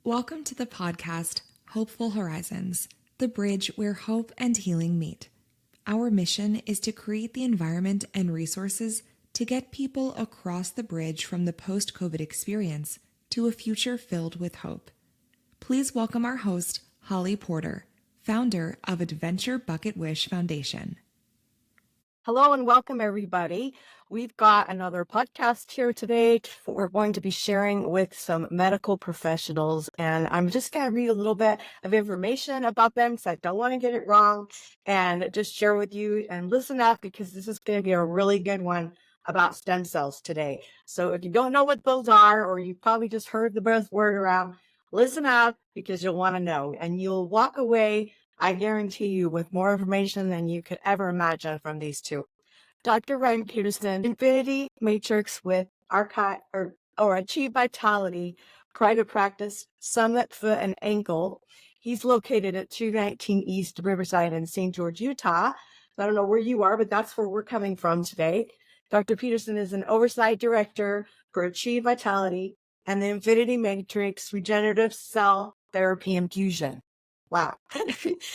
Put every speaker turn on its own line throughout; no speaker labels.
Welcome to the podcast, Hopeful Horizons, the bridge where hope and healing meet. Our mission is to create the environment and resources to get people across the bridge from the post-COVID experience to a future filled with hope. Please welcome our host, Holly Porter, founder of Adventure Bucket Wish Foundation.
Hello and welcome, everybody. We've got another podcast here today. We're going to be sharing with some medical professionals, and I'm just going to read a little bit of information about them because I don't want to get it wrong, and just share with you and listen up because this is going to be a really good one about stem cells today. So if you don't know what those are, or you probably just heard the buzzword around, listen up because you'll want to know, and you'll walk away, I guarantee you, with more information than you could ever imagine from these two. Dr. Ryan Peterson, Infinity Matrix with Archive or Achieve Vitality, private practice, Summit Foot and Ankle. He's located at 219 East Riverside in St. George, Utah. I don't know where you are, but that's where we're coming from today. Dr. Peterson is an oversight director for Achieve Vitality and the Infinity Matrix Regenerative Cell Therapy Infusion. Wow.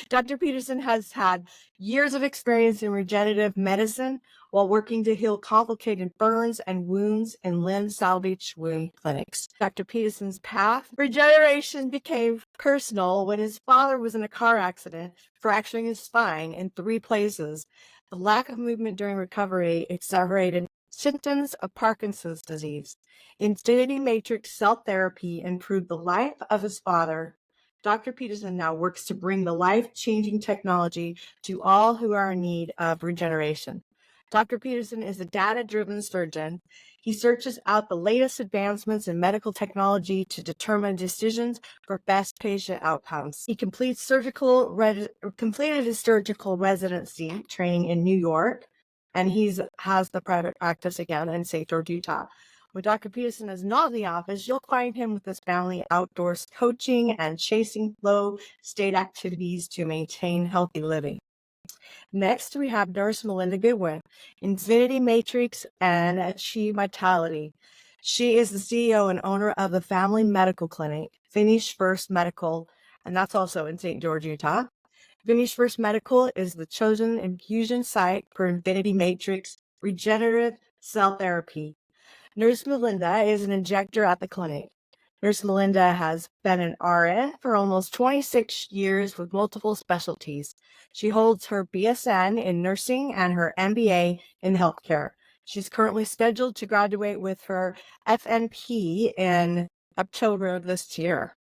Dr. Peterson has had years of experience in regenerative medicine while working to heal complicated burns and wounds in limb salvage wound clinics. Dr. Peterson's path regeneration became personal when his father was in a car accident, fracturing his spine in 3 places. The lack of movement during recovery exacerbated symptoms of Parkinson's disease. Infinity Matrix cell therapy improved the life of his father. Dr. Peterson now works to bring the life-changing technology to all who are in need of regeneration. Dr. Peterson is a data-driven surgeon. He searches out the latest advancements in medical technology to determine decisions for best patient outcomes. He completed his surgical residency training in New York, and he has the private practice again in St. George, Utah. When Dr. Peterson is not in the office, you'll find him with his family outdoors coaching and chasing flow state activities to maintain healthy living. Next, we have Nurse Melinda Goodwin, Infinity Matrix and Achieve Vitality. She is the CEO and owner of the Family Medical Clinic, Finish First Medical, and that's also in St. George, Utah. Finish First Medical is the chosen infusion site for Infinity Matrix Regenerative Cell Therapy. Nurse Melinda is an injector at the clinic. Nurse Melinda has been an RN for almost 26 years with multiple specialties. She holds her BSN in nursing and her MBA in healthcare. She's currently scheduled to graduate with her FNP in October of this year.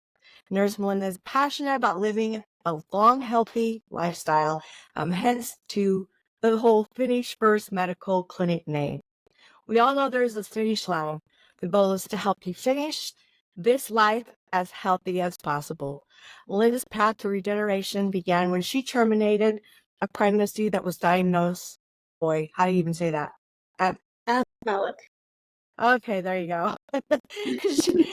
Nurse Melinda is passionate about living a long, healthy lifestyle, hence to the whole Finish First Medical Clinic name. We all know there's a finish line. The goal is to help you finish this life as healthy as possible. Melinda's path to regeneration began when she terminated a pregnancy that was diagnosed, how do you even say that? Metabolic. Okay, there you go. She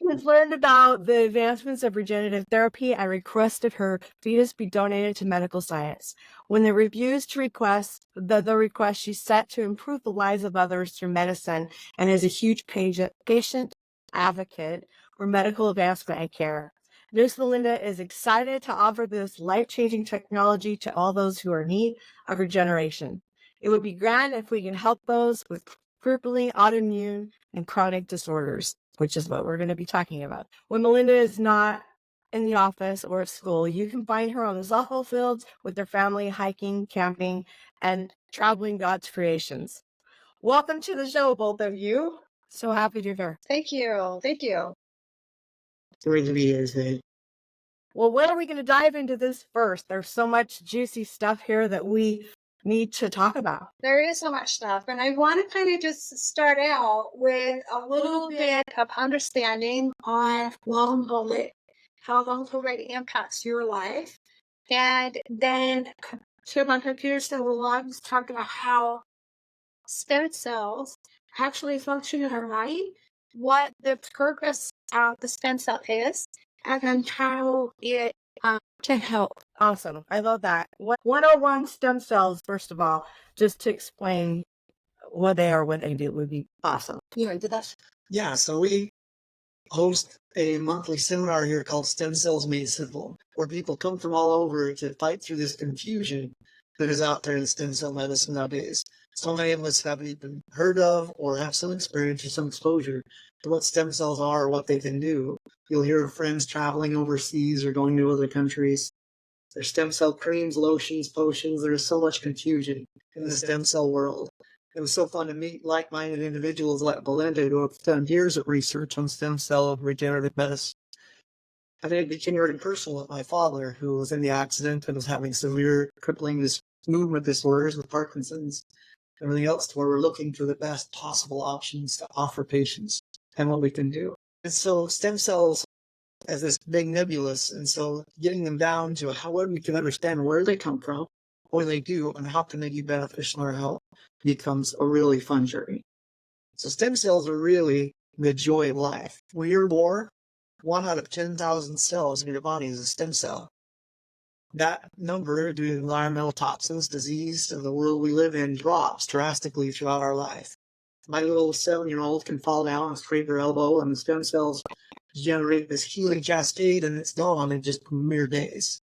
has learned about the advancements of regenerative therapy and requested her fetus be donated to medical science. When they refused to request she set to improve the lives of others through medicine and is a huge patient advocate for medical advancement and care. Nurse Melinda is excited to offer this life-changing technology to all those who are in need of regeneration. It would be grand if we can help those with crippling autoimmune and chronic disorders, which is what we're going to be talking about. When Melinda is not in the office or at school, you can find her on the softball fields with her family, hiking, camping, and traveling God's creations. Welcome to the show, both of you. So happy to be here.
Thank you. Thank you.
Well, where are we going to dive into this first? There's so much juicy stuff here that we need to talk about.
There is so much stuff, and I want to kind of just start out with a little bit of understanding on long COVID, how long COVID impacts your life, and then to my computer, so we'll just talk about how stem cells actually function in our body, what the purpose of the stem cell is, and then how it can help.
Awesome. I love that. 101 stem cells, first of all, just to explain what they are, what they do would be awesome.
You want to do that?
Yeah, so we host a monthly seminar here called Stem Cells Made Simple, where people come from all over to fight through this confusion that is out there in stem cell medicine nowadays. So many of us haven't even heard of or have some experience or some exposure to what stem cells are or what they can do. You'll hear of friends traveling overseas or going to other countries. There's stem cell creams, lotions, potions. There's so much confusion in the stem cell world. It was so fun to meet like-minded individuals like Melinda who have done years of research on stem cell regenerative medicine. I think it became very personal with my father, who was in the accident and was having severe crippling movement disorders with Parkinson's and everything else, to where we're looking for the best possible options to offer patients and what we can do. And so stem cells as this big nebulous, and so getting them down to how we can understand where they come from, what they do, and how can they be beneficial in our health becomes a really fun journey. So stem cells are really the joy of life. When you're born, 1 out of 10,000 cells in your body is a stem cell. That number, due to environmental toxins, disease, and the world we live in, drops drastically throughout our life. My little 7-year-old can fall down and scrape her elbow, and the stem cells generate this healing cascade, and it's gone in just mere days.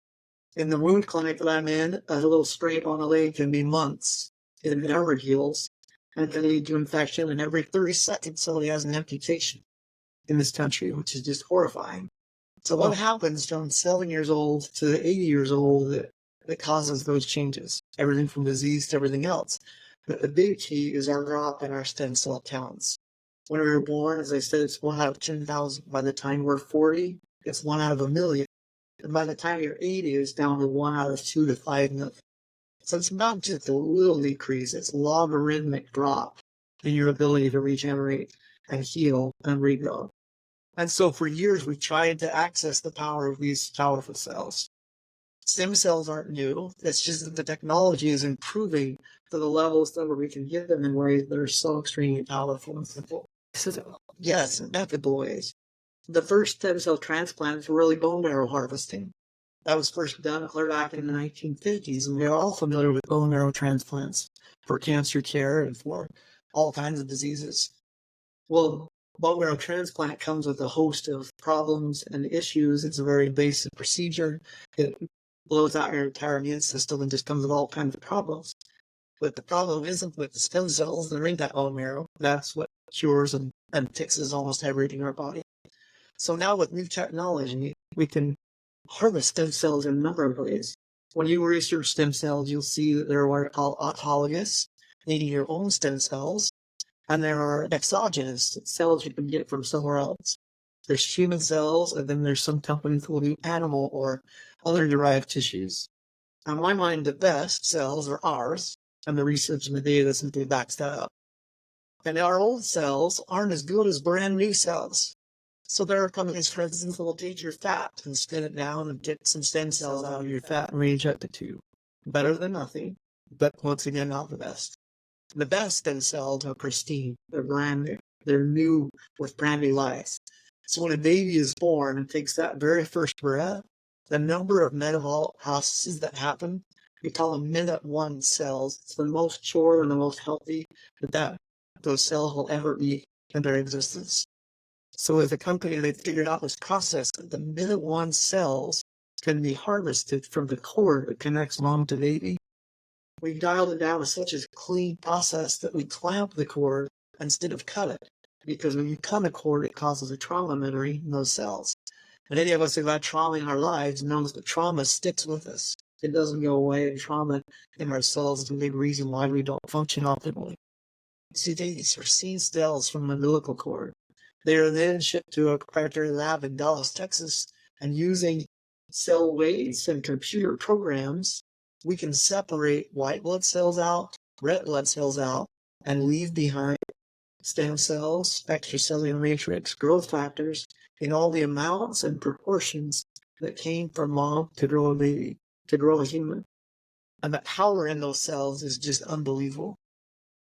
In the wound clinic that I'm in, a little scrape on a leg can be months. It never heals, and it can lead to infection, and every 30 seconds somebody has an amputation in this country, which is just horrifying. So what happens from 7 years old to 80 years old that causes those changes? Everything from disease to everything else. But the big key is our drop in our stem cell counts. When we were born, as I said, it's 1 out of 10,000. By the time we're 40, it's 1 out of 1,000,000. And by the time you're 80, it's down to 1 out of 2 to 5 million. So it's not just a little decrease, it's a logarithmic drop in your ability to regenerate and heal and regrow. And so for years, we tried to access the power of these powerful cells. Stem cells aren't new. It's just that the technology is improving to the levels that we can get them in ways that are so extremely powerful and simple. Yes, in ethical ways. The first stem cell transplants were really bone marrow harvesting. That was first done clear back in the 1950s, and we're all familiar with bone marrow transplants for cancer care and for all kinds of diseases. Well, bone marrow transplant comes with a host of problems and issues. It's a very invasive procedure. It blows out your entire immune system and just comes with all kinds of problems. But the problem isn't with the stem cells that are in that bone marrow. That's what cures and fixes almost everything in our body. So now with new technology, we can harvest stem cells in a number of ways. When you research stem cells, you'll see that there are what are called autologous, needing your own stem cells, and there are exogenous cells you can get from somewhere else. There's human cells, and then there's some companies that will do animal or other derived tissues. In my mind, the best cells are ours, and the research and the data simply backs that up. And our old cells aren't as good as brand new cells. So there are companies, for instance, that will take your fat and spin it down and get some stem cells out of your fat and reinject it to you. Better than nothing, but once again, not the best. The best stem cells are pristine. They're brand new. They're new with brand new life. So when a baby is born and takes that very first breath, the number of metabolic processes that happen, we call them minute one cells. It's the most pure and the most healthy that those cells will ever be in their existence. So as a company, they figured out this process that the minute one cells can be harvested from the cord that connects mom to baby. We dialed it down to such a clean process that we clamp the cord instead of cut it. Because when you cut a cord, it causes a trauma memory in those cells. And any of us who've had trauma in our lives knows that trauma sticks with us. It doesn't go away. And trauma in our cells is a big reason why we don't function optimally. See, these are seed cells from the umbilical cord. They are then shipped to a proprietary lab in Dallas, Texas, and using cell weights and computer programs, we can separate white blood cells out, red blood cells out, and leave behind stem cells, extracellular matrix, growth factors, in all the amounts and proportions that came from mom to grow a baby, to grow a human. And the power in those cells is just unbelievable.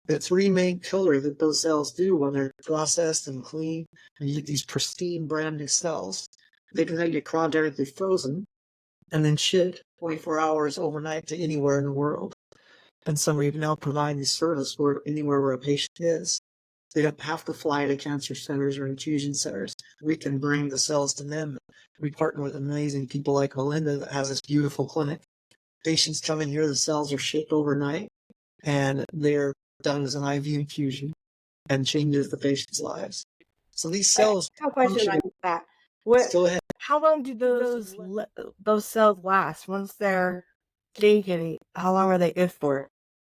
The three main pillars that those cells do when they're processed and clean, and you get these pristine brand new cells, they can then get cryogenically frozen and then shipped 24 hours overnight to anywhere in the world. And so we now provide this service for anywhere where a patient is. They don't have to fly to cancer centers or infusion centers. We can bring the cells to them. We partner with amazing people like Melinda that has this beautiful clinic. Patients come in here, the cells are shipped overnight, and they're done as an IV infusion and changes the patient's lives. So these cells
I have a question
function.
like that. What?
Go ahead.
How long do those cells last once they're taken? How long are they good for?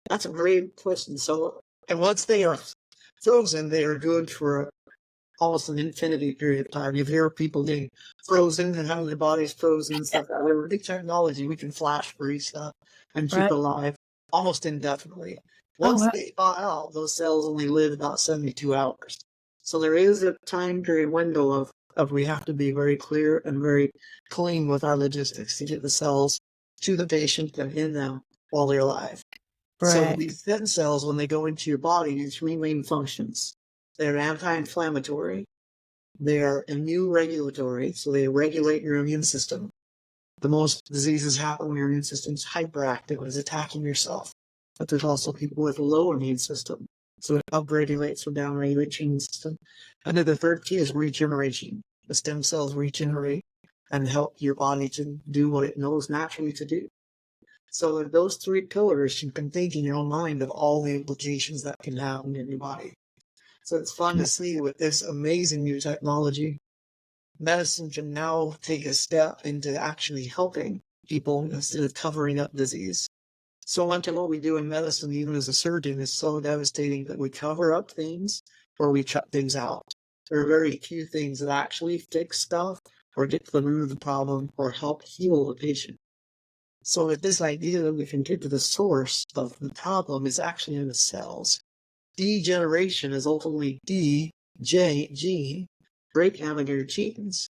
That's a great question. So, and once they are frozen, they are good for almost an infinity period of time. You hear people getting frozen and how their body's frozen and stuff. With the technology, we can flash freeze stuff and keep
Right.
it alive almost indefinitely.
Oh,
Once
wow.
they thaw out, those cells only live about 72 hours. So there is a time period window of we have to be very clear and very clean with our logistics to get the cells to the patient and in them while they're alive. So
Right.
these stem cells, when they go into your body, do three main functions. They're anti-inflammatory, they are immune regulatory, so they regulate your immune system. The most diseases happen when your immune system is hyperactive and is attacking yourself. But there's also people with a low immune system, so it upregulates or downregulates your immune system. And then the third key is regeneration. The stem cells regenerate and help your body to do what it knows naturally to do. So with those three pillars, you can think in your own mind of all the implications that can happen in your body. So it's fun to see with this amazing new technology, medicine can now take a step into actually helping people instead of covering up disease. So much of what we do in medicine, even as a surgeon, is so devastating that we cover up things or we cut things out. There are very few things that actually fix stuff or get to the root of the problem or help heal the patient. So with this idea that we can get to the source of the problem is actually in the cells. Degeneration is ultimately D-J-G, break down of your genes.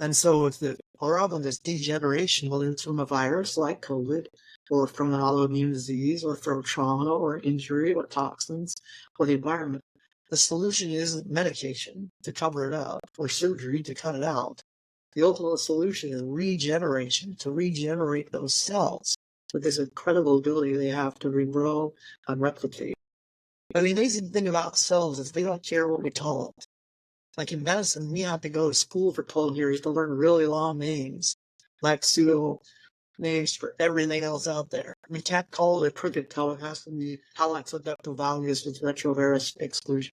And so if the problem is degeneration, whether it's from a virus like COVID, or from an autoimmune disease, or from trauma, or injury, or toxins, or the environment, the solution isn't medication to cover it up, or surgery to cut it out. The ultimate solution is regeneration, to regenerate those cells with this incredible ability they have to regrow and replicate. And the amazing thing about cells is they don't care what we call it. Like in medicine, we have to go to school for 12 years to learn really long names, like pseudo names for everything else out there. We can't call it a cricket toe. It has to be haloxoductal values with retrovirus exclusion.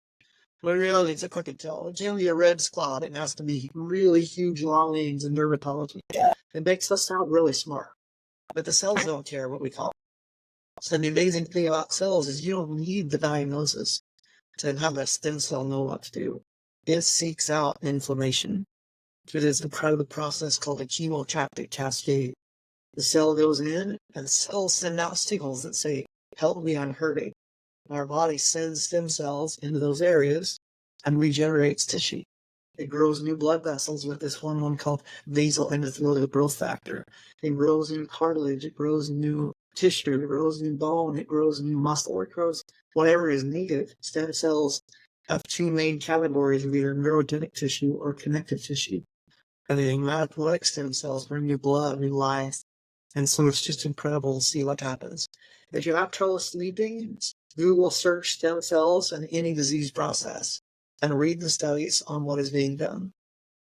But really, it's a cricket toe. It's only a red spot. It has to be really huge long names in dermatology. It makes us sound really smart. But the cells don't care what we call it. So the amazing thing about cells is you don't need the diagnosis to have a stem cell know what to do. It seeks out inflammation through this incredible process called a chemotactic cascade. The cell goes in, and cells send out signals that say, help me, I'm hurting. Our body sends stem cells into those areas and regenerates tissue. It grows new blood vessels with this hormone called basal endothelial growth factor. It grows new cartilage, it grows new tissue, it grows new bone, it grows new muscle, it grows whatever is needed. Stem cells have two main categories of either neurogenic tissue or connective tissue. And the hematopoietic stem cells bring new blood, new life. And so it's just incredible to see what happens. If you have trouble sleeping, Google search stem cells and any disease process and read the studies on what is being done.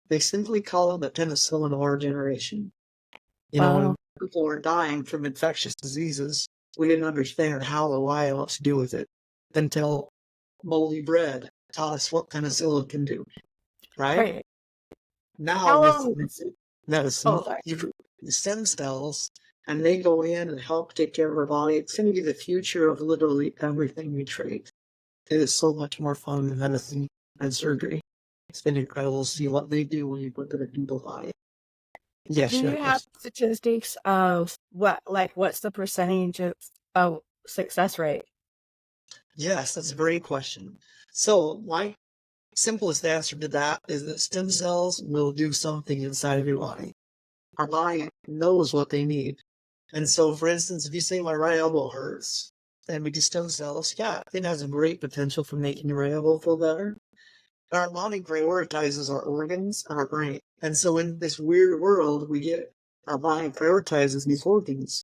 They simply call it the penicillin of our generation. You know, when people were dying from infectious diseases, we didn't understand how or why or what to do with it until moldy bread taught us what penicillin can do. Right? Now, with medicine, you stem cells, and they go in and help take care of our body. It's going to be the future of literally everything we treat. It is so much more fun than medicine and surgery. It's been incredible to see what they do when you put it in people's body. Yes,
Do you have statistics of what's the percentage of success rate?
Yes, that's a great question. So, my simplest answer to that is that stem cells will do something inside of your body. Our body knows what they need. And so, for instance, if you say my right elbow hurts, then we do stem cells. Yeah, it has a great potential for making your right elbow feel better. Our body prioritizes our organs and our brain. And so in this weird world, our body prioritizes these organs.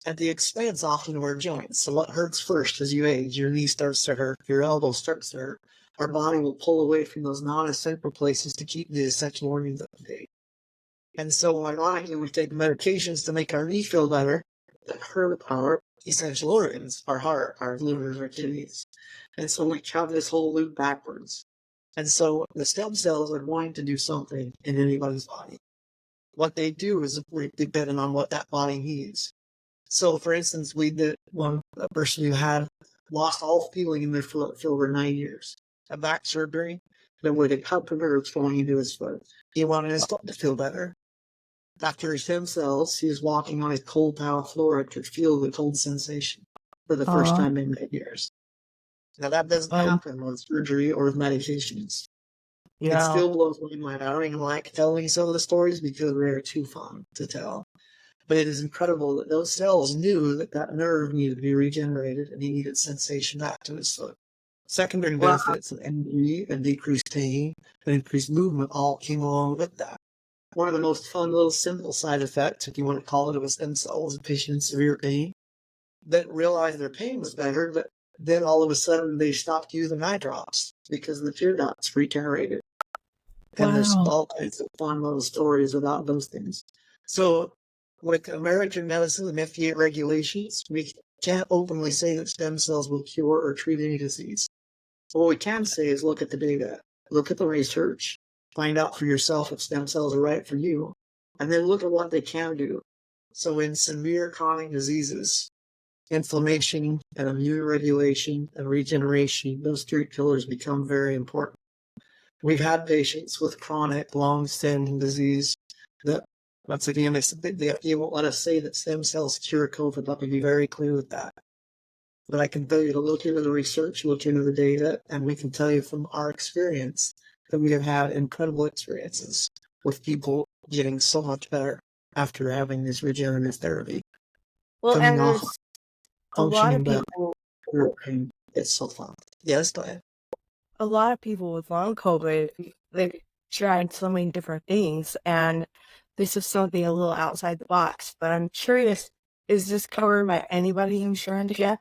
at the expense often of our joints. So what hurts first as you age? Your knee starts to hurt, your elbow starts to hurt. Our body will pull away from those non-essential places to keep the essential organs up to date. And so ironically, we take medications to make our knee feel better that hurt our essential organs, our heart, our livers, our kidneys. And so we have this whole loop backwards. And so the stem cells are wanting to do something in anybody's body. What they do is dependent on what that body needs. So, for instance, we did one person who had lost all feeling in their foot for over 9 years. A back surgery, then with a cut the nerves going into his foot. He wanted his foot to feel better. After his stem cells, he was walking on his cold tile floor and could feel the cold sensation for the first time in 9 years. Now, that doesn't happen with surgery or with medications. It still blows my mind. I don't even like telling some of the stories because they're too fun to tell. But it is incredible that those cells knew that that nerve needed to be regenerated and he needed sensation back to his foot. Secondary benefits of energy and decreased pain and increased movement all came along with that. One of the most fun little simple side effects, if you want to call it, of a stem cell was a patient in severe pain that realized their pain was better, but then all of a sudden they stopped using eye drops because the tear ducts regenerated. And there's all kinds of fun little stories about those things. So with American medicine and FDA regulations, we can't openly say that stem cells will cure or treat any disease. What we can say is look at the data, look at the research, find out for yourself if stem cells are right for you, and then look at what they can do. So in severe chronic diseases, inflammation and immune regulation and regeneration, those three pillars become very important. We've had patients with chronic, long-standing disease that, once again, the FDA won't let us say that stem cells cure COVID. Let me be very clear with that. But I can tell you to look into the research, look into the data, and we can tell you from our experience that we have had incredible experiences with people getting so much better after having this regenerative therapy.
Well,
Coming
and
off
there's a lot of
functioning
people,
better. It's so fun. Yes, go ahead.
a lot of people with long COVID, they've tried so many different things, and this is something a little outside the box. But I'm curious, is this covered by anybody insurance yet?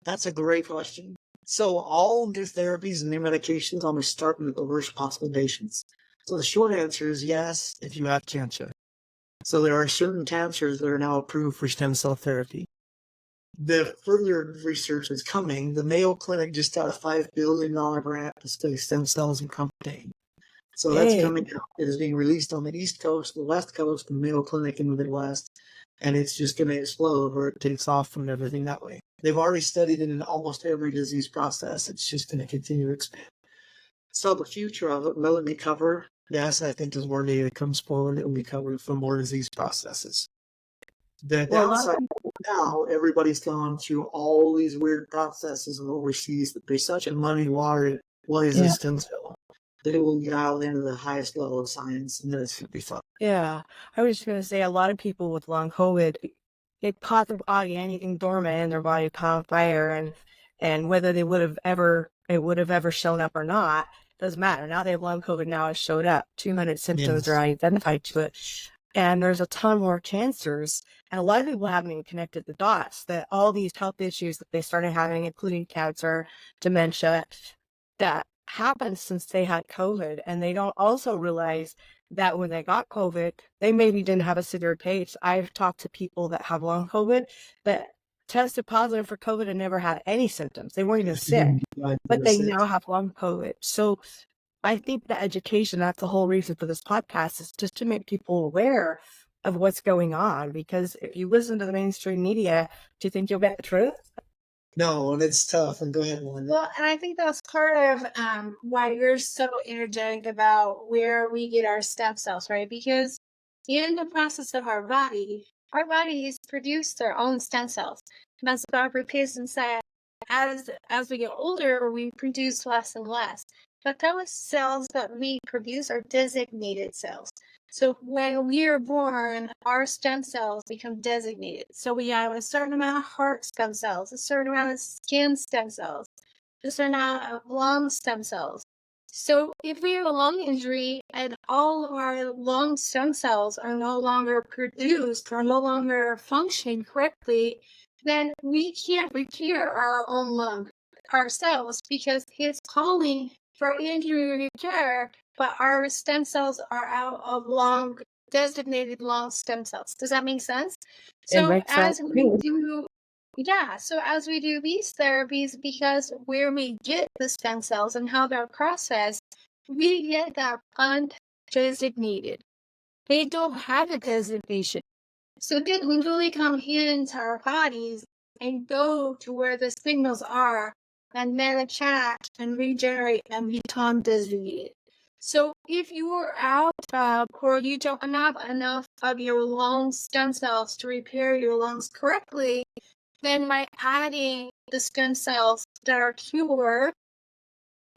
That's a great question. So all new therapies and new medications always start with the worst possible patients. So the short answer is yes, if you have cancer. So there are certain cancers that are now approved for stem cell therapy. The further research is coming. The Mayo Clinic just got a $5 billion grant to study stem cells in chronic pain. So that's coming out. It is being released on the East Coast, the West Coast, the Mayo Clinic in the Midwest, and it's just going to explode where it takes off from everything that way. They've already studied it in almost every disease process. It's just going to continue to expand. So the future of it, will it be covered? Yes, I think as more data comes forward, it will be covered for more disease processes. The downside now, everybody's gone through all these weird processes overseas that they such a money water. What is a stem cell? They will dial into the highest level of science, and then it's going to be fun.
Yeah, I was just going to say a lot of people with long COVID, it caught their body anything dormant in their body caught fire, and whether it would have ever shown up or not doesn't matter. Now they have long COVID. Now it showed up. 200 symptoms are identified to it, and there's a ton more cancers. And a lot of people haven't even connected the dots that all these health issues that they started having, including cancer, dementia, that happened since they had COVID, and they don't also realize that when they got COVID, they maybe didn't have a severe case. I've talked to people that have long COVID that tested positive for COVID and never had any symptoms. They weren't even sick, but they now have long COVID. So I think the education, that's the whole reason for this podcast, is just to make people aware of what's going on. Because if you listen to the mainstream media, do you think you'll get the truth?
No, and it's tough. And go ahead, Melinda.
Well, and I think that's part of why you're so energetic about where we get our stem cells, right? Because in the process of our bodies produce their own stem cells. And as Dr. Peterson said, as we get older, we produce less and less. But those cells that we produce are designated cells. So when we are born, our stem cells become designated. So we have a certain amount of heart stem cells, a certain amount of skin stem cells, a certain amount of lung stem cells. So if we have a lung injury and all of our lung stem cells are no longer produced or no longer functioning correctly, then we can't repair our own lung ourselves because it's calling for injury repair, but our stem cells are out of designated lung stem cells. Does that make sense?
It
So
makes sense.
so as we do these therapies, because where we get the stem cells and how they're processed, we get that undesignated. They don't have a designation. So they literally come into our bodies and go to where the signals are and then attach and regenerate and become designated. So if you are out or you don't have enough of your lung stem cells to repair your lungs correctly, then by adding the stem cells that are pure,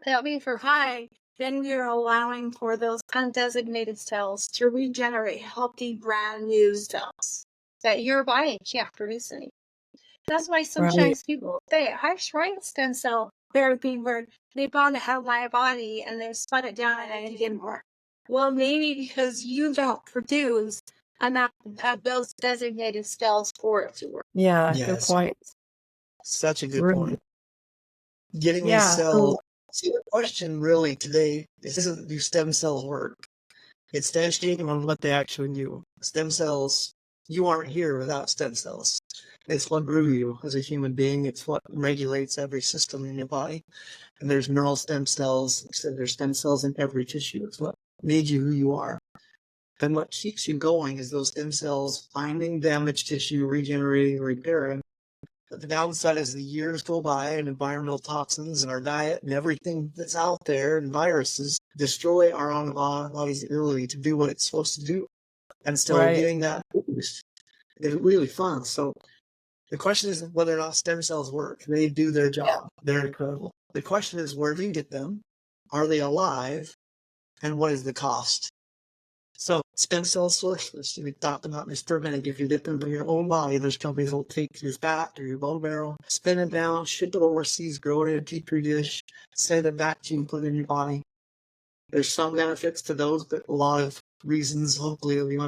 that we provide, then we're allowing for those undesignated cells to regenerate healthy, brand new cells that your body can't produce anymore. That's why sometimes people say, I tried stem cell therapy where they found it had my body and they spun it down and it didn't work. Well, maybe because you don't produce enough of those designated cells for it to work.
Yeah, good
Yes,
point.
such a good
Really.
point. Getting these
Yeah.
cells. See, the question really today isn't do stem cells work? It's standing on what they actually do. Stem cells, you aren't here without stem cells. It's what grew you as a human being. It's what regulates every system in your body. And there's neural stem cells. There's stem cells in every tissue. It's what made you who you are. And what keeps you going is those stem cells finding damaged tissue, regenerating, repairing. But the downside is the years go by and environmental toxins and our diet and everything that's out there and viruses destroy our own body's ability to do what it's supposed to do. And so getting that boost is really fun. So the question isn't whether or not stem cells work. They do their job. They're incredible. The question is, where do you get them? Are they alive? And what is the cost? So stem cell specialists, we talked about this for a minute. If you get them from your own body, there's companies that will take your fat or your bone marrow, spin it down, ship it overseas, grow it in a petri dish, send it back to you and put it in your body. There's some benefits to those, but a lot of reasons, hopefully, we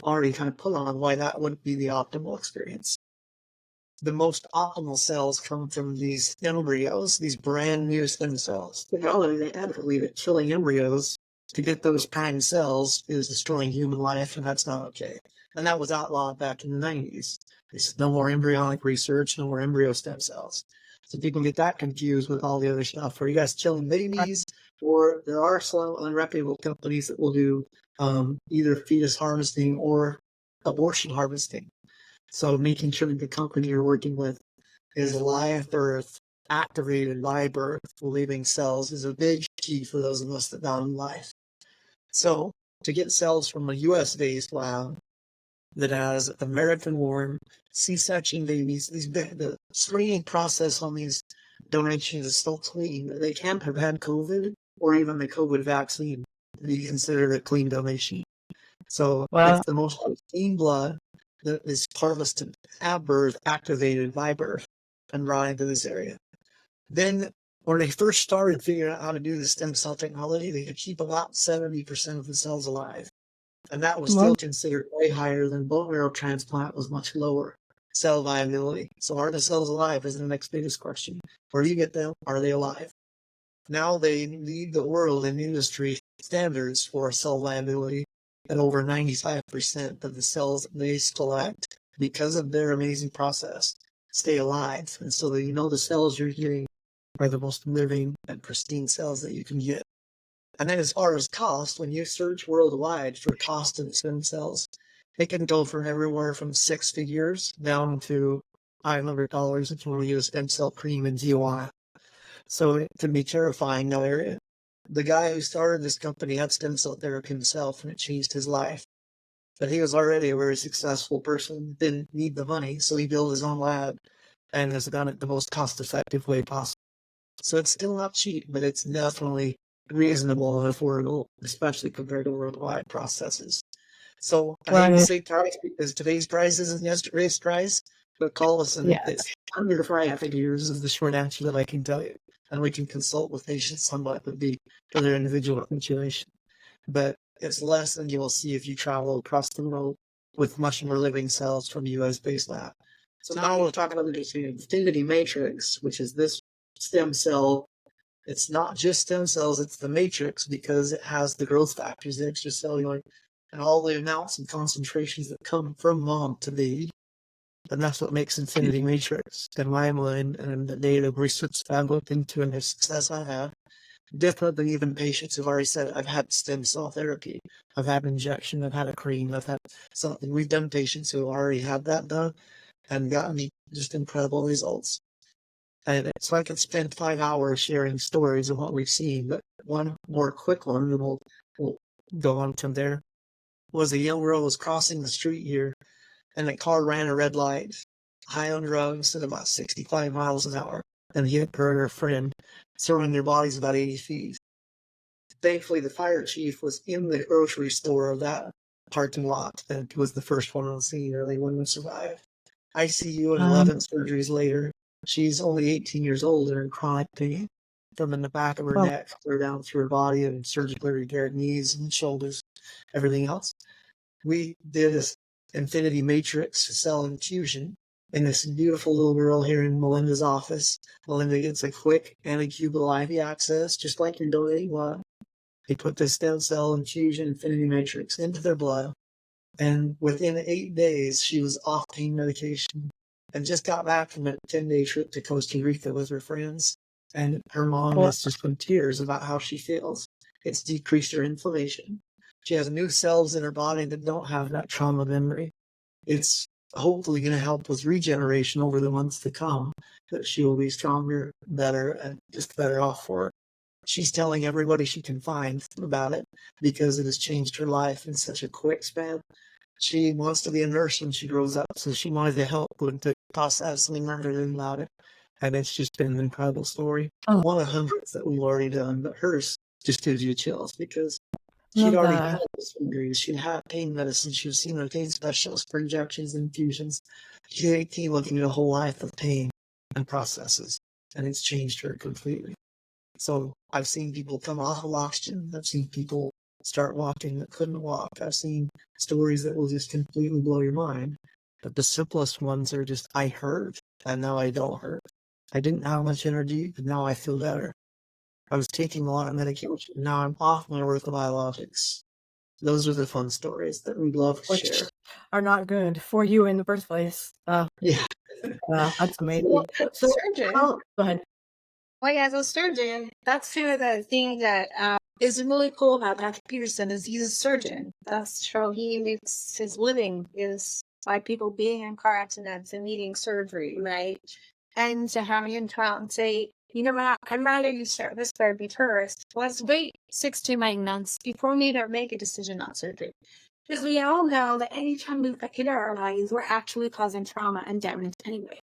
already kind of put on why that wouldn't be the optimal experience. The most optimal cells come from these embryos, these brand new stem cells. They believe that killing embryos to get those kind cells is destroying human life, and that's not okay. And that was outlawed back in the 90s. There's no more embryonic research, no more embryo stem cells. So people get that confused with all the other stuff. Are you guys killing babies? Or there are some unreputable companies that will do either fetus harvesting or abortion harvesting. So making sure that the company you're working with is live birth, activated live birth, living cells is a big key for those of us that value life. So to get cells from a US-based lab that has American-born C-section babies, the screening process on these donations is so clean that they can't have had COVID or even the COVID vaccine to be considered a clean donation. So it's the most clean blood that is harvested at birth, activated by birth, and brought into this area. Then, when they first started figuring out how to do the stem cell technology, they could keep about 70% of the cells alive. And that was still considered way higher than bone marrow transplant, was much lower cell viability. So are the cells alive is the next biggest question. Where do you get them? Are they alive? Now they lead the world in industry standards for cell viability at over 95% of the cells they select, because of their amazing process, stay alive. And so that you know the cells you're getting are the most living and pristine cells that you can get. And then as far as cost, when you search worldwide for cost of stem cells, it can go from everywhere from 6 figures down to $500 if you want to use stem cell cream in Tijuana. So it can be terrifying. Now, the guy who started this company had stem cell therapy himself, and it changed his life. But he was already a very successful person, didn't need the money, so he built his own lab and has done it the most cost-effective way possible. So it's still not cheap, but it's definitely reasonable and affordable, especially compared to worldwide processes. So I hate to say price because today's price isn't yesterday's price, but call us and it's under 5 figures is the short answer that I can tell you. and we can consult with patients on what would be for their individual situation. But it's less than you will see if you travel across the world with much more living cells from a US-based lab. So now we'll talk about the infinity matrix, which is this stem cell. It's not just stem cells, it's the matrix because it has the growth factors, the extracellular, and all the amounts and concentrations that come from mom to baby. And that's what makes infinity matrix. In my mind, and the data research I've looked into and the success I have, different than even patients who've already said, I've had stem cell therapy, I've had an injection, I've had a cream, I've had something. We've done patients who already had that done and gotten just incredible results. And so I could spend 5 hours sharing stories of what we've seen, but one more quick one, and we'll go on from there, was a young girl was crossing the street here, and the car ran a red light, high on drugs at about 65 miles an hour, and hit her and her friend, throwing their bodies about 80 feet. Thankfully, the fire chief was in the grocery store of that parking lot, and was the first one on the scene, or they wouldn't have survived. ICU and 11 surgeries later. She's only 18 years old and in chronic pain from in the back of her neck, clear down through her body, and surgically repaired knees and shoulders, everything else. We did this infinity matrix cell infusion in this beautiful little girl here in Melinda's office. Melinda gets a quick anti-cubital IV access, just like you're donating blood. They put this stem cell infusion infinity matrix into their blood, and within 8 days, she was off pain medication and just got back from a 10-day trip to Costa Rica with her friends. And her mom is just in tears about how she feels. It's decreased her inflammation. She has new cells in her body that don't have that trauma memory. It's hopefully going to help with regeneration over the months to come, that she will be stronger, better, and just better off for it. She's telling everybody she can find about it because it has changed her life in such a quick span. She wants to be a nurse when she grows up, so she wanted to help with the process and learn about it. And it's just been an incredible story. One of hundreds that we've already done, but hers just gives you chills because she'd already had surgeries. She'd had pain medicine. She was seeing a pain specialist for injections and infusions. She's 18 looking at a whole life of pain and processes, and it's changed her completely. So I've seen people come off of oxygen. I've seen people start walking that couldn't walk. I've seen stories that will just completely blow your mind. But the simplest ones are just, I hurt, and now I don't hurt. I didn't have much energy, but now I feel better. I was taking a lot of medication, now I'm off my orthobiologics. Those are the fun stories that we'd love to share.
Are not good for you in the first place.
Yeah.
That's amazing.
Well,
So,
surgeon.
go ahead.
Well, as a surgeon, that's kind of the thing that is really cool about Dr. Peterson is he's a surgeon. That's how he makes his living is by people being in car accidents and needing surgery, right? And to have him come out and say, you know what, I'd rather you start this therapy first. Let's wait 6 to 9 months before we make a decision on surgery. Because we all know that anytime we hit our lives, we're actually causing trauma and damage anyway.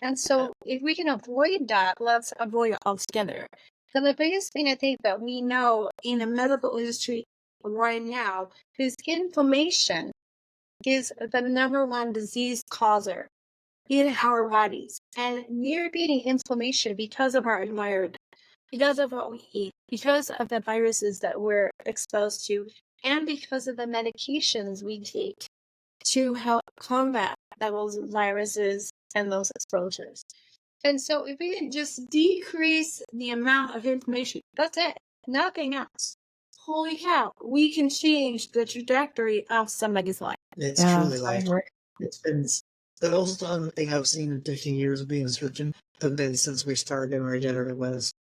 And so if we can avoid that, let's avoid it altogether. So the biggest thing I think that we know in the medical industry right now is inflammation is the number one disease causer in our bodies. And we're getting inflammation because of our environment, because of what we eat, because of the viruses that we're exposed to, and because of the medications we take to help combat those viruses and those exposures. And so if we can just decrease the amount of inflammation, that's it, nothing else. Holy cow, we can change the trajectory of somebody's life.
It's truly life. It's been the most fun thing I've seen in 15 years of being a surgeon, have been since we started in Regenerative was.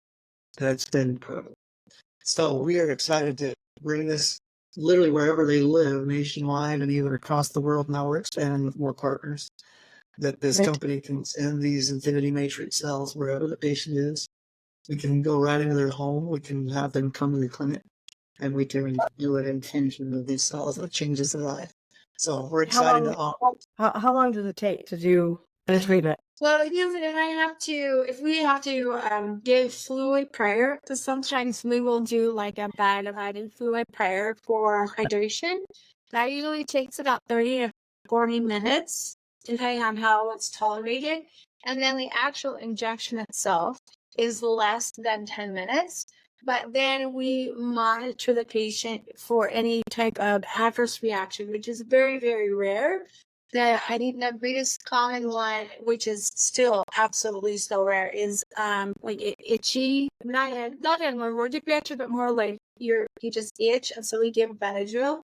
That's been incredible. So we are excited to bring this literally wherever they live nationwide and even across the world. Now we're expanding with more partners that this company can send these infinity matrix cells wherever the patient is. We can go right into their home. We can have them come to the clinic and we can do an infusion of these cells that changes their life. So we're excited
How long does it take to do a treatment?
Well, usually if we have to give fluid prior, so sometimes we will do like a divided fluid prior for hydration. That usually takes about 30 to 40 minutes, depending on how it's tolerated. And then the actual injection itself is less than 10 minutes. But then we monitor the patient for any type of adverse reaction, which is very, very rare. I think the biggest common one, which is still absolutely so rare, is like itchy, not an allergic reaction, but more like you just itch, and so we give Benadryl.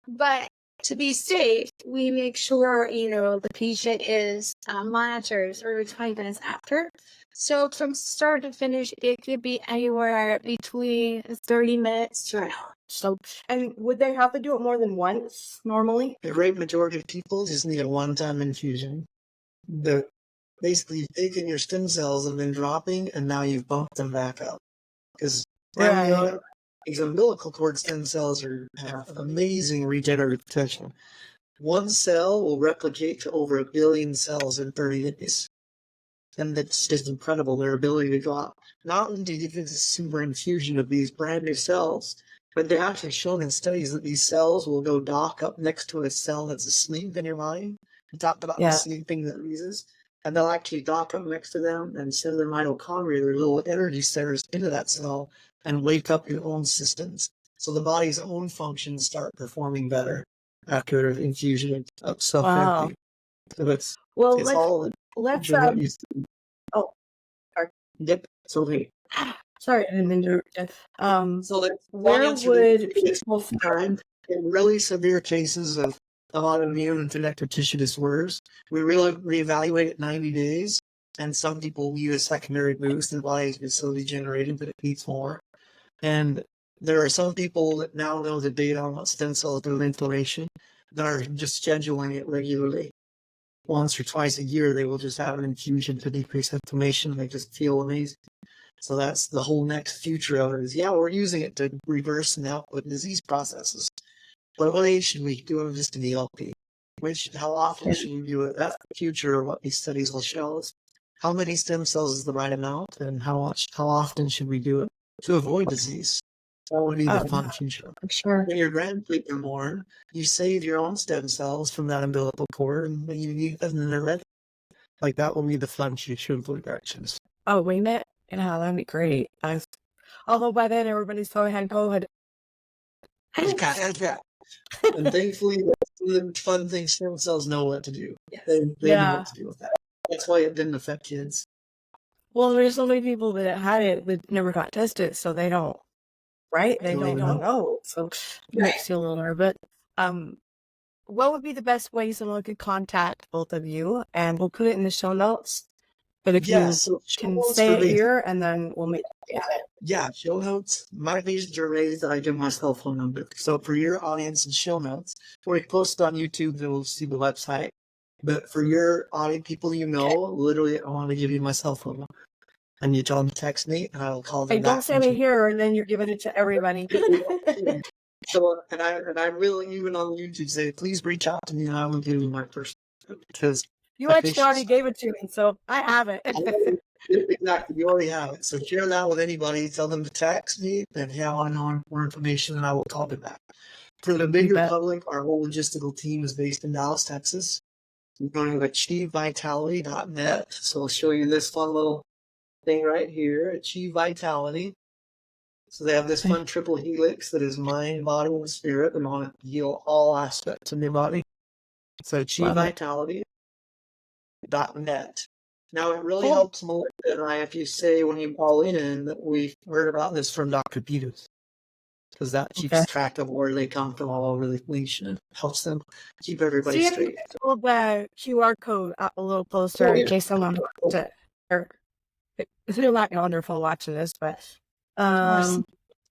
But to be safe, we make sure, the patient is monitored every 20 minutes after. So from start to finish, it could be anywhere between 30 minutes to an hour.
So, and would they have to do it more than once normally?
The great majority of people just need a one-time infusion. Basically, you've taken your stem cells have been dropping, and now you've bumped them back up. Because these umbilical cord stem cells have amazing regenerative potential. One cell will replicate to over 1 billion cells in 30 days. And that's just incredible, their ability to go out. Not only do you get this super infusion of these brand new cells, but they're actually shown in studies that these cells will go dock up next to a cell that's asleep in your body. We talked about the sleeping diseases. And they'll actually dock up next to them and send their mitochondria, their little energy centers, into that cell and wake up your own systems. So the body's own functions start performing better after infusion of self-therapy. So it's all
let's
what you see.
Oh, sorry.
Yep. So
sorry, I didn't mean to.
So that's
where would people
find in really severe cases of autoimmune and connective tissue disorders, we really reevaluate at 90 days, and some people need a secondary boost. The body is so degenerated that it needs more. And there are some people that now know the data on stem cell inflammation that are just scheduling it regularly. Once or twice a year, they will just have an infusion to decrease inflammation. They just feel amazing. So that's the whole next future of it is, we're using it to reverse and output disease processes. But what age should we do it just in ELP? How often should we do it? That's the future of what these studies will show us. How many stem cells is the right amount, and how often should we do it to avoid disease? That would be the fun future.
Sure.
When your grandchildren are born, you save your own stem cells from that umbilical cord, and you need them in the red. Like that will be the fun future of directions.
Oh, wait a minute. Yeah, that'd be great. Although by then everybody's probably had COVID.
And thankfully, the fun thing, stem cells know what to do. They know what to do with that. That's why it didn't affect kids.
Well, there's so many people that had it that never got tested, so they don't, right? They don't know. So it makes you a little nervous. But what would be the best way someone could contact both of you? And we'll put it in the show notes. But if you can say it here, and then we'll make
show notes. My pages are raised. I give my cell phone number. So for your audience and show notes, when we post on YouTube, they'll see the website. But for your audience, people literally, I want to give you my cell phone number. And you tell them to text me, and I'll call them back.
Don't send it here, and then you're giving it to everybody.
So, and I'm really even on YouTube say, please reach out to me, and I will give you my person. Because
you actually already gave it to me, so I have it.
Exactly, you already have it. So share that with anybody. Tell them to text me, and I want more information, and I will call them back. For the bigger public, our whole logistical team is based in Dallas, Texas. We're going to achievevitality.net. So I'll show you this fun little thing right here, Achieve Vitality. So they have this fun triple helix that is mind, body, and spirit, and want to heal all aspects of your body. So achievevitality.net. Now, it really helps Melinda and I if you say when you call in that we heard about this from Dr. Peterson. Because that keeps track of where they come from all over the nation and helps them keep everybody straight.
Hold the QR code up a little closer in case someone wants it. Or if you're not on their phone watching this, but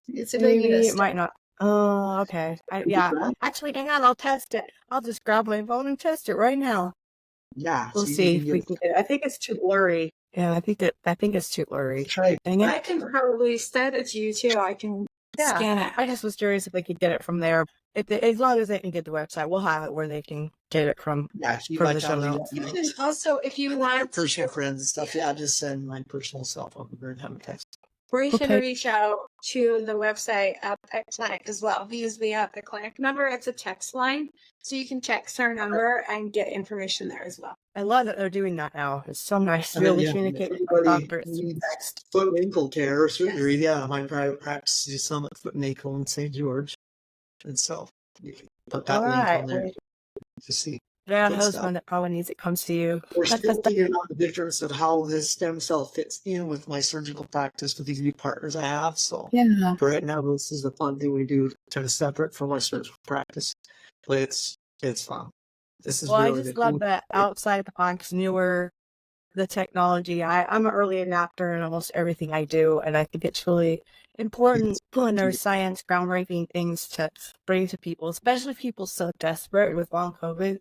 maybe it might not. Oh, okay. Actually, hang on. I'll test it. I'll just grab my phone and test it right now.
Yeah,
we'll see if we can get it. I think it's too blurry. Yeah, I think it's too blurry.
Try.
I can probably send it to you too. I can scan it.
I just was curious if they could get it from there. As long as they can get the website, we'll have it where they can get it from.
Yeah,
from the show notes.
Also, if you want
personal friends and stuff, just send my personal cell phone number and have a text.
Or you can
Okay.
reach out to the website at clinic as well. We use the clinic number. It's a text line, so you can text our number and get information there as well.
I love that they're doing that now. It's so nice to be
And
able to
yeah,
communicate with
everybody
doctors through
needs
text.
foot and ankle care or surgery. Yeah, my private practice is some at Foot and Ankle in St. George. And so you can put
All
that link
right.
on there to see
Yeah,
good stuff.
husband that probably needs it comes to you.
We're
That's
still figuring out the difference of how this stem cell fits in with my surgical practice with these new partners I have. So
yeah.
for right now, this is the fun thing we do, kind of separate from my surgical practice. But it's fun. This is
Well, I
really the
just love
cool.
that outside the box, newer the technology. I'm an early adopter in almost everything I do, and I think it's really important when there's science, groundbreaking things to bring to people, especially people so desperate with long COVID.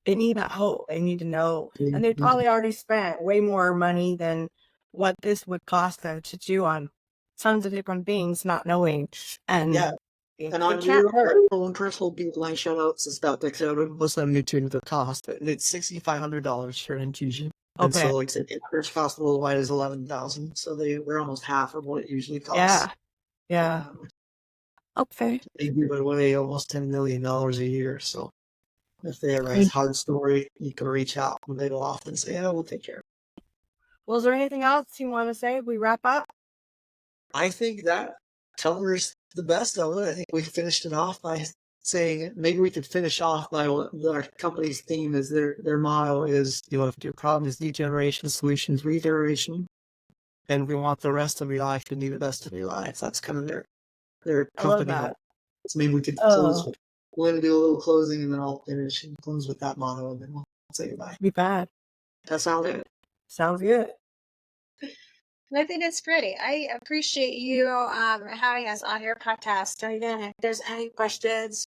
They need that hope. They need to know. And they probably already spent way more money than what this would cost them to do on tons of different things, not knowing. And
Yeah.
it
And on
can't
your
hurt.
own personal beeline shout outs and stuff, because I would most of them new to the cost, but it's $6,500 for an infusion. And
Okay.
so it's the first cost worldwide is 11,000. So we're almost half of what it usually costs.
Yeah. Yeah. Okay.
They give away almost $10 million a year. So if they ever have a hard story, you can reach out and they'll often say, yeah, we'll take care of it.
Well, is there anything else you want to say? We wrap up?
I think that covers the best of it. I think we finished it off by saying maybe we could finish off by what our company's theme is. Their motto is, if your problem is degeneration, solutions regeneration, and we want the rest of your life to be the best of your life. That's kind of their
I love
company.
that.
So maybe we could close with, we're going to do a little closing and then I'll finish and close with that motto and then we'll say goodbye.
Be bad.
That sounds good.
Sounds good.
And I think it's great. I appreciate you having us on your podcast. And again, if there's any questions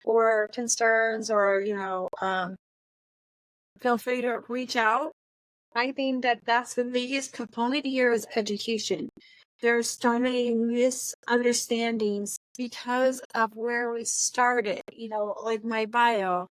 or concerns or, feel free to reach out. I think that that's the biggest component here is education. There's so many misunderstandings because of where we started. Like my bio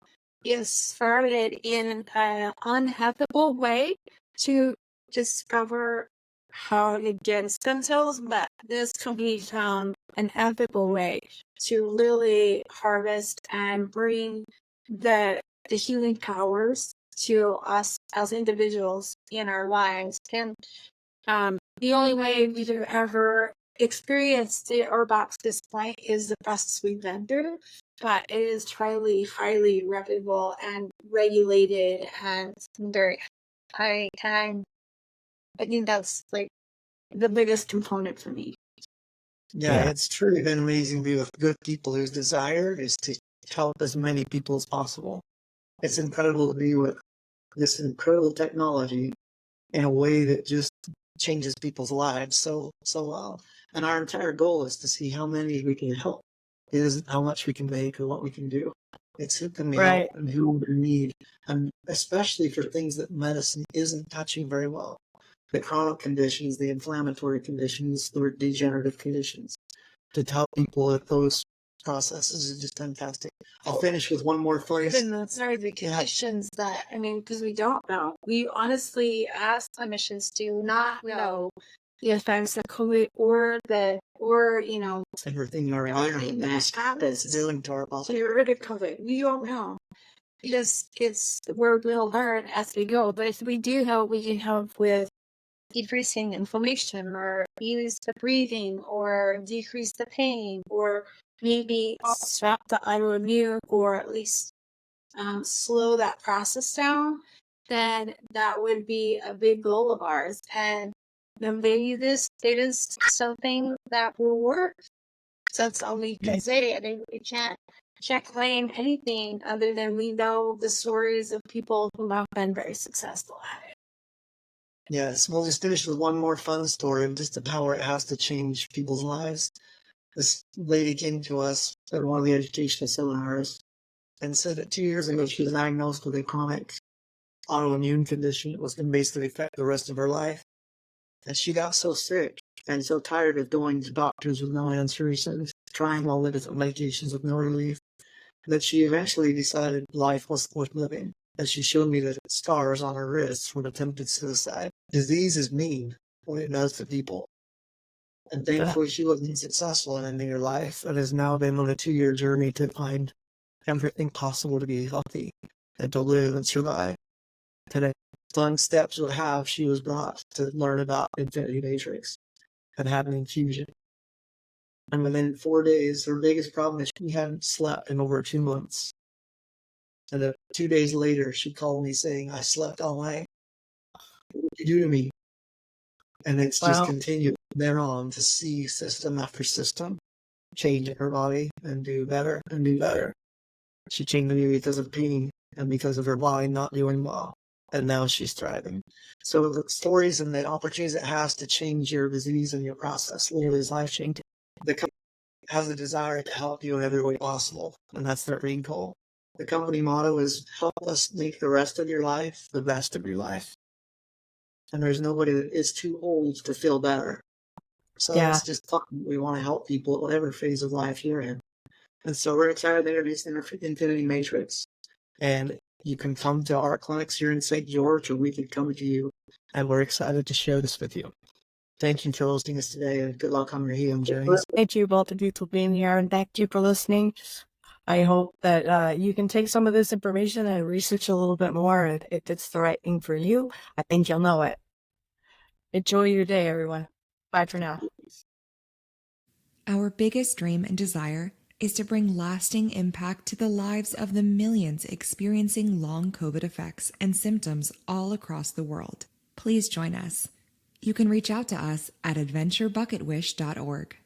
is started in an unethical way to discover how to get stem cells, but this can be an ethical way to really harvest and bring the healing powers to us as individuals in our lives. And the only way we've ever experienced it or box this point is the process we've been through, but it is highly reputable and regulated and very high time. I think that's like the biggest component for me.
Yeah, it's truly been amazing to be with good people whose desire is to help as many people as possible. It's incredible to be with this incredible technology in a way that just changes people's lives so well. And our entire goal is to see how many we can help. It isn't how much we can make or what we can do. It's who can we help and who we need. And especially for things that medicine isn't touching very well. The chronic conditions, the inflammatory conditions, the degenerative conditions. To help people with those processes is just fantastic. I'll finish with one more phrase.
Even the certifications because we don't know. We honestly, as clinicians, do not know the effects of COVID
everything around that's dealing to our body.
Get rid of COVID. We don't know. We'll learn as we go. But if we do help, we can help with decreasing inflammation or ease the breathing or decrease the pain or maybe stop the autoimmune or at least slow that process down, then that would be a big goal of ours. And then maybe it is something that will work. So that's all we can say. I mean, we can't claim anything other than we know the stories of people who have been very successful at it.
Yes, we'll just finish with one more fun story of just the power it has to change people's lives. This lady came to us at one of the educational seminars and said that 2 years ago she was diagnosed with a chronic autoimmune condition that was going to basically affect the rest of her life. And she got so sick and so tired of going to doctors with no answers and trying all the different medications with no relief that she eventually decided life wasn't worth living. As she showed me the scars on her wrists from attempted suicide. Disease is mean what it does to people. And thankfully, she wasn't successful in ending her life and has now been on a 2-year journey to find everything possible to be healthy and to live and survive today. Fun steps would have she was brought to learn about Infinity Matrix and had an infusion. And within 4 days, her biggest problem is she hadn't slept in over 2 months. And then 2 days later, she called me saying, I slept all night. What did you do to me? And it's just continued thereon to see system after system change in her body and do better and do better. She changed me because of pain and because of her body not doing well. And now she's thriving. So the stories and the opportunities it has to change your disease and your process literally is life changing. The company has a desire to help you in every way possible, and that's their main goal. The company motto is help us make the rest of your life the best of your life. And there's nobody that is too old to feel better. So it's just fun. We want to help people at whatever phase of life you're in. And so we're excited to introduce Infinity Matrix. And you can come to our clinics here in St. George, or we can come to you. And we're excited to share this with you. Thank you for listening to us today, and good luck on your healing journeys.
Thank you both of you for being here, and thank you for listening. I hope that you can take some of this information and research a little bit more. If it's the right thing for you, I think you'll know it. Enjoy your day, everyone. Bye for now.
Our biggest dream and desire is to bring lasting impact to the lives of the millions experiencing long COVID effects and symptoms all across the world. Please join us. You can reach out to us at adventurebucketwish.org.